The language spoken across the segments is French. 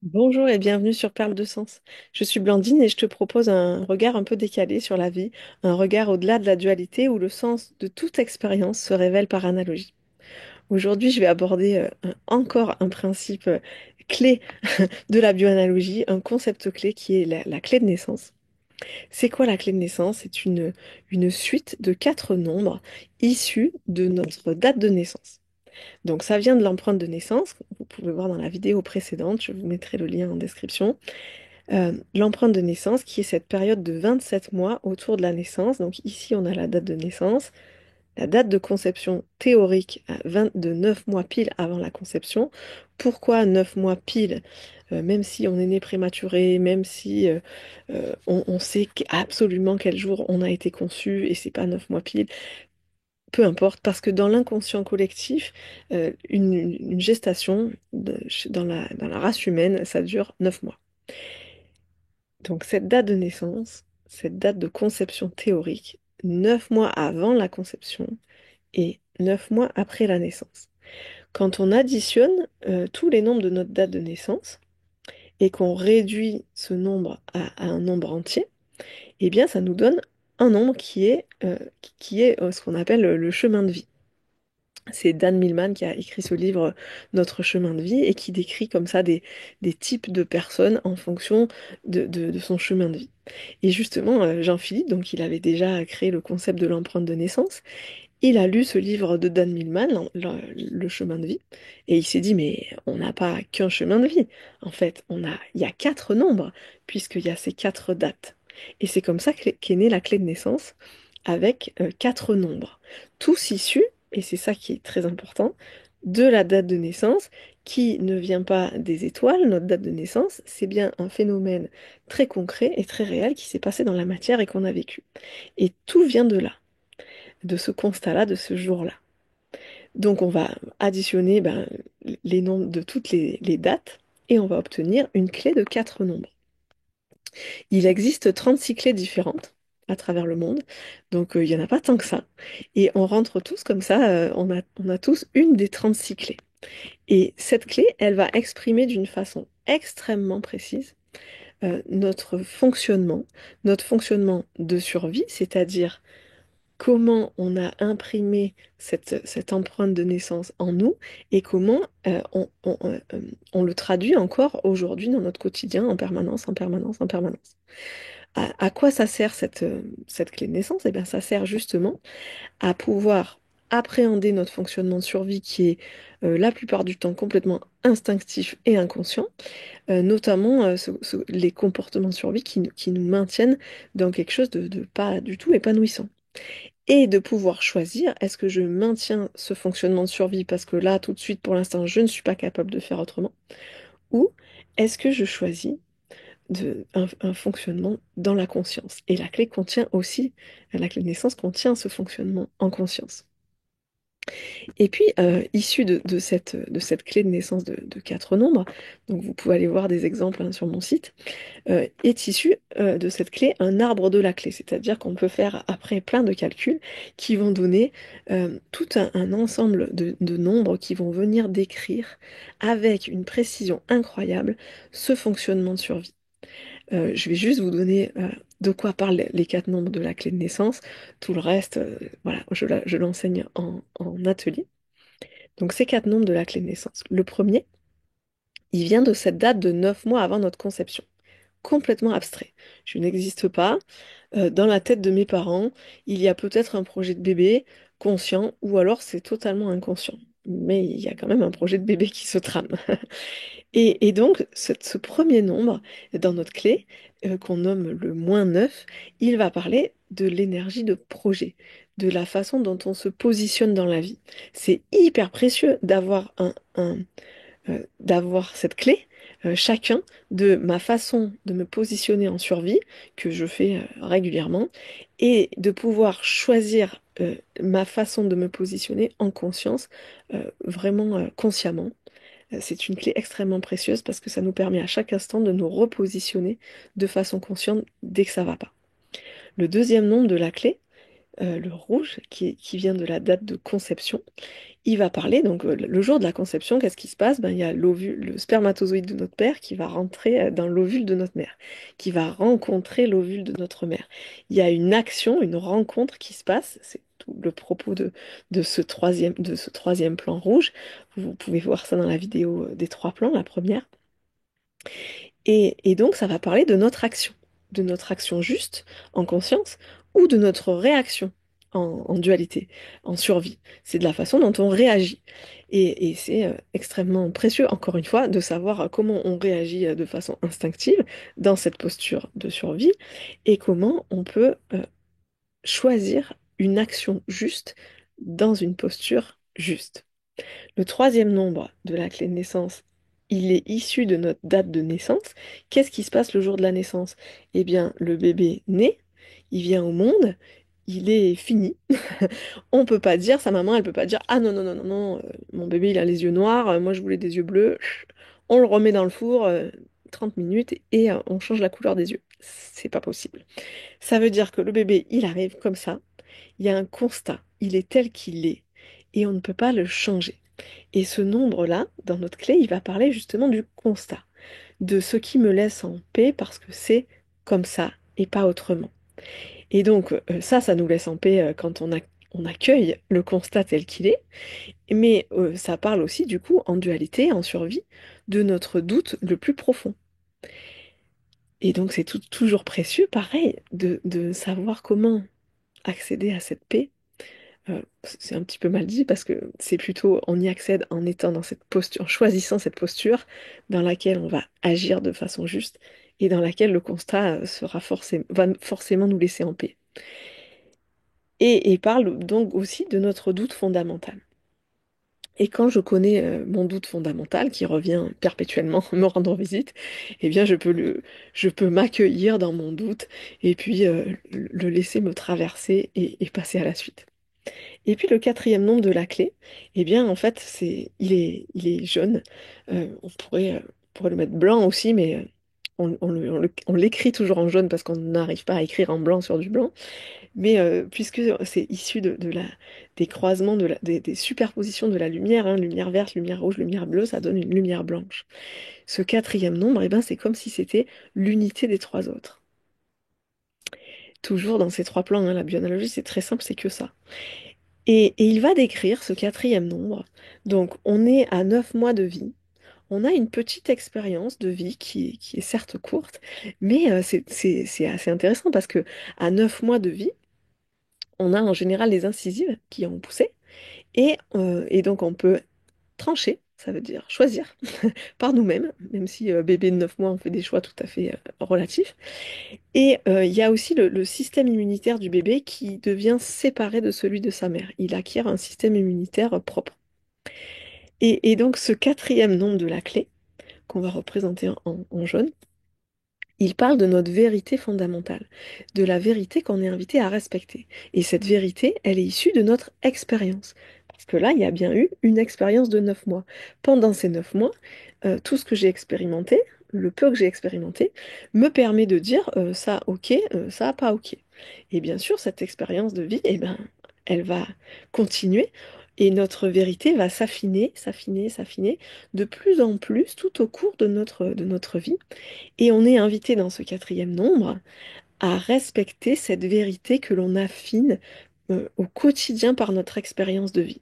Bonjour et bienvenue sur Perle de Sens. Je suis Blandine et je te propose un regard un peu décalé sur la vie, un regard au-delà de la dualité où le sens de toute expérience se révèle par analogie. Aujourd'hui, je vais aborder encore un principe clé de la bioanalogie, un concept clé qui est la clé de naissance. C'est quoi la clé de naissance? C'est une suite de quatre nombres issus de notre date de naissance. Donc ça vient de l'empreinte de naissance, vous pouvez voir dans la vidéo précédente, je vous mettrai le lien en description. L'empreinte de naissance qui est cette période de 27 mois autour de la naissance. Donc ici on a la date de naissance, la date de conception théorique de 9 mois pile avant la conception. Pourquoi 9 mois pile? Même si on est né prématuré, même si on sait absolument quel jour on a été conçu et c'est pas 9 mois pile, peu importe, parce que dans l'inconscient collectif, une gestation dans la race humaine, ça dure 9 mois. Donc cette date de naissance, cette date de conception théorique, 9 mois avant la conception et 9 mois après la naissance. Quand on additionne tous les nombres de notre date de naissance et qu'on réduit ce nombre à un nombre entier, eh bien ça nous donne un nombre qui est ce qu'on appelle le chemin de vie. C'est Dan Millman qui a écrit ce livre Notre chemin de vie et qui décrit comme ça des types de personnes en fonction de son chemin de vie. Et justement, Jean-Philippe, donc il avait déjà créé le concept de l'empreinte de naissance, il a lu ce livre de Dan Millman, le chemin de vie, et il s'est dit, mais on n'a pas qu'un chemin de vie. En fait, il y a quatre nombres, puisqu'il y a ces quatre dates. Et c'est comme ça qu'est née la clé de naissance, avec quatre nombres, tous issus, et c'est ça qui est très important, de la date de naissance, qui ne vient pas des étoiles, notre date de naissance, c'est bien un phénomène très concret et très réel qui s'est passé dans la matière et qu'on a vécu. Et tout vient de là, de ce constat-là, de ce jour-là. Donc on va additionner les nombres de toutes les dates et on va obtenir une clé de quatre nombres. Il existe 36 clés différentes à travers le monde, donc il n'y en a pas tant que ça. Et on rentre tous comme ça, on a tous une des 36 clés. Et cette clé, elle va exprimer d'une façon extrêmement précise notre fonctionnement de survie, c'est-à-dire comment on a imprimé cette empreinte de naissance en nous et comment on le traduit encore aujourd'hui dans notre quotidien en permanence, en permanence, en permanence. À quoi ça sert cette clé de naissance? Eh bien, ça sert justement à pouvoir appréhender notre fonctionnement de survie qui est la plupart du temps complètement instinctif et inconscient, notamment les comportements de survie qui nous maintiennent dans quelque chose de pas du tout épanouissant et de pouvoir choisir, est-ce que je maintiens ce fonctionnement de survie parce que là, tout de suite, pour l'instant, je ne suis pas capable de faire autrement, ou est-ce que je choisis un fonctionnement dans la conscience. Et la clé contient aussi, la clé de naissance contient ce fonctionnement en conscience. Et puis, issu de cette clé de naissance de quatre nombres, donc vous pouvez aller voir des exemples sur mon site, est issu de cette clé un arbre de la clé, c'est-à-dire qu'on peut faire après plein de calculs qui vont donner tout un ensemble de nombres qui vont venir décrire avec une précision incroyable ce fonctionnement de survie. Je vais juste vous donner de quoi parlent les quatre nombres de la clé de naissance. Tout le reste, voilà, je l'enseigne en atelier. Donc ces quatre nombres de la clé de naissance. Le premier, il vient de cette date de 9 mois avant notre conception, complètement abstrait. Je n'existe pas. Dans la tête de mes parents, il y a peut-être un projet de bébé conscient ou alors c'est totalement inconscient. Mais il y a quand même un projet de bébé qui se trame. Et donc, ce premier nombre dans notre clé, qu'on nomme le -9, il va parler de l'énergie de projet, de la façon dont on se positionne dans la vie. C'est hyper précieux d'avoir cette clé, chacun, de ma façon de me positionner en survie, que je fais régulièrement, et de pouvoir choisir ma façon de me positionner en conscience, vraiment consciemment. C'est une clé extrêmement précieuse parce que ça nous permet à chaque instant de nous repositionner de façon consciente dès que ça va pas. Le deuxième nombre de la clé, le rouge, qui vient de la date de conception. Il va parler, donc le jour de la conception, qu'est-ce qui se passe? Ben, il y a l'ovule, le spermatozoïde de notre père qui va rentrer dans l'ovule de notre mère, qui va rencontrer l'ovule de notre mère. Il y a une action, une rencontre qui se passe, c'est tout le propos de ce troisième plan rouge. Vous pouvez voir ça dans la vidéo des trois plans, la première. Et donc, ça va parler de notre action juste, en conscience, ou de notre réaction en dualité, en survie. C'est de la façon dont on réagit. Et c'est extrêmement précieux, encore une fois, de savoir comment on réagit de façon instinctive dans cette posture de survie et comment on peut choisir une action juste dans une posture juste. Le troisième nombre de la clé de naissance, il est issu de notre date de naissance. Qu'est-ce qui se passe le jour de la naissance? Eh bien, le bébé naît, il vient au monde, il est fini. On peut pas dire, sa maman, elle peut pas dire, ah non, non, non, non, non, mon bébé, il a les yeux noirs, moi je voulais des yeux bleus. On le remet dans le four 30 minutes et on change la couleur des yeux. C'est pas possible. Ça veut dire que le bébé, il arrive comme ça, il y a un constat, il est tel qu'il est, et on ne peut pas le changer. Et ce nombre-là, dans notre clé, il va parler justement du constat, de ce qui me laisse en paix parce que c'est comme ça et pas autrement. Et donc ça nous laisse en paix quand on accueille le constat tel qu'il est, mais ça parle aussi du coup en dualité, en survie, de notre doute le plus profond. Et donc c'est toujours précieux, pareil, de savoir comment accéder à cette paix. C'est un petit peu mal dit parce que c'est plutôt on y accède en étant dans cette posture, en choisissant cette posture dans laquelle on va agir de façon juste et dans laquelle le constat va forcément nous laisser en paix. Et parle donc aussi de notre doute fondamental. Et quand je connais mon doute fondamental qui revient perpétuellement me rendre visite, eh bien je peux m'accueillir dans mon doute et puis le laisser me traverser et passer à la suite. Et puis le quatrième nombre de la clé, eh bien en fait il est jaune. On pourrait le mettre blanc aussi, mais on l'écrit toujours en jaune parce qu'on n'arrive pas à écrire en blanc sur du blanc. Mais puisque c'est issu des croisements, des superpositions de la lumière, hein, lumière verte, lumière rouge, lumière bleue, ça donne une lumière blanche. Ce quatrième nombre, eh ben, c'est comme si c'était l'unité des trois autres. Toujours dans ces trois plans, hein, la bioanalogie, c'est très simple, c'est que ça. Et il va décrire ce quatrième nombre. Donc, on est à 9 mois de vie. On a une petite expérience de vie qui est certes courte, mais c'est assez intéressant parce que à 9 mois de vie, on a en général les incisives qui ont poussé. Et donc, on peut trancher, ça veut dire choisir par nous-mêmes, même si bébé de 9 mois, on fait des choix tout à fait relatifs. Et il y a aussi le système immunitaire du bébé qui devient séparé de celui de sa mère. Il acquiert un système immunitaire propre. Et donc ce quatrième nombre de la clé, qu'on va représenter en jaune, il parle de notre vérité fondamentale, de la vérité qu'on est invité à respecter. Et cette vérité, elle est issue de notre expérience. Parce que là, il y a bien eu une expérience de 9 mois. Pendant ces 9 mois, tout ce que j'ai expérimenté, le peu que j'ai expérimenté, me permet de dire ça ok, ça pas ok. Et bien sûr, cette expérience de vie, eh ben, elle va continuer et notre vérité va s'affiner, s'affiner, s'affiner de plus en plus tout au cours de notre vie. Et on est invité dans ce quatrième nombre à respecter cette vérité que l'on affine au quotidien par notre expérience de vie.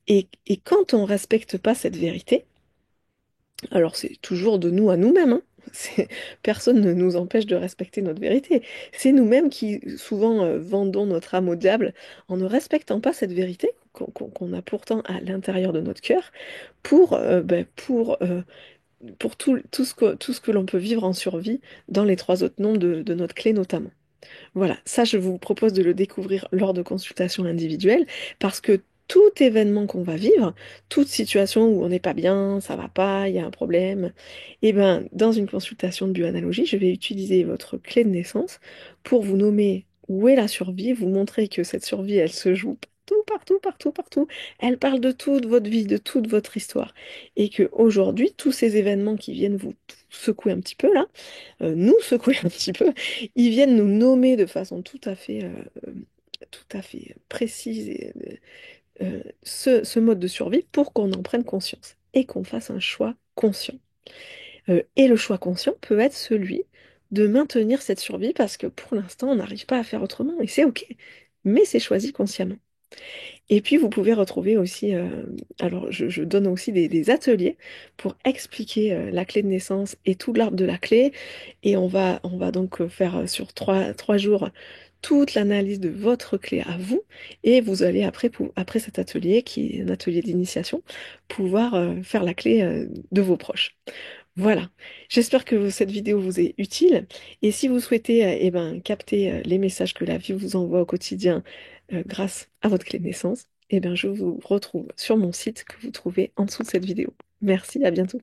Et quand on ne respecte pas cette vérité, alors c'est toujours de nous à nous-mêmes, hein. Personne ne nous empêche de respecter notre vérité. C'est nous-mêmes qui souvent vendons notre âme au diable en ne respectant pas cette vérité qu'on a pourtant à l'intérieur de notre cœur pour tout ce que l'on peut vivre en survie dans les trois autres nombres de notre clé notamment. Voilà, ça je vous propose de le découvrir lors de consultations individuelles parce que tout événement qu'on va vivre, toute situation où on n'est pas bien, ça va pas, il y a un problème, et ben dans une consultation de bioanalogie, je vais utiliser votre clé de naissance pour vous nommer où est la survie, vous montrer que cette survie, elle se joue partout, partout, partout, partout. Elle parle de toute votre vie, de toute votre histoire. Et que aujourd'hui, tous ces événements qui viennent vous secouer un petit peu là, nous secouer un petit peu, ils viennent nous nommer de façon tout à fait tout à fait précise et ce mode de survie pour qu'on en prenne conscience et qu'on fasse un choix conscient. Et le choix conscient peut être celui de maintenir cette survie parce que pour l'instant, on n'arrive pas à faire autrement et c'est OK, mais c'est choisi consciemment. Et puis, vous pouvez retrouver aussi, alors je donne aussi des ateliers pour expliquer la clé de naissance et tout l'arbre de la clé. Et on va donc faire sur trois jours toute l'analyse de votre clé à vous. Et vous allez après, après cet atelier, qui est un atelier d'initiation, pouvoir faire la clé de vos proches. Voilà, j'espère que cette vidéo vous est utile et si vous souhaitez eh ben, capter les messages que la vie vous envoie au quotidien grâce à votre clé de naissance, eh ben, je vous retrouve sur mon site que vous trouvez en dessous de cette vidéo. Merci, à bientôt.